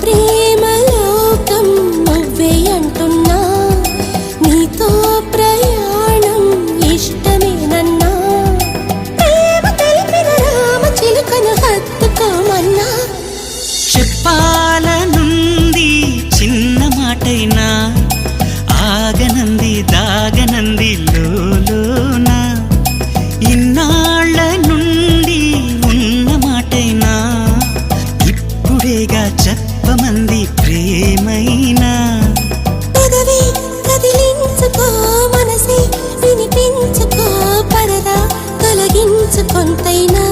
ప్రేమ లోకం నువ్వే అంటున్నా, నీతో ప్రయాణం ఇష్టమేనన్నా, ప్రేమ తెలిపిన రామ చిలుకను హత్తుకోమన్నా. చెప్పాలనుంది చిన్న మాటైనా, ఆగనంది దాగనంది లోలోన, ఇన్నాళ్ళ నుండి ఉన్న మాటైనా, ఇప్పుడేగా చెప్పమంది ప్రేమైనా. పెదవి కదిలించుకో, మనసే వినిపించుకో, పరదా తొలగించు కొంతైనా.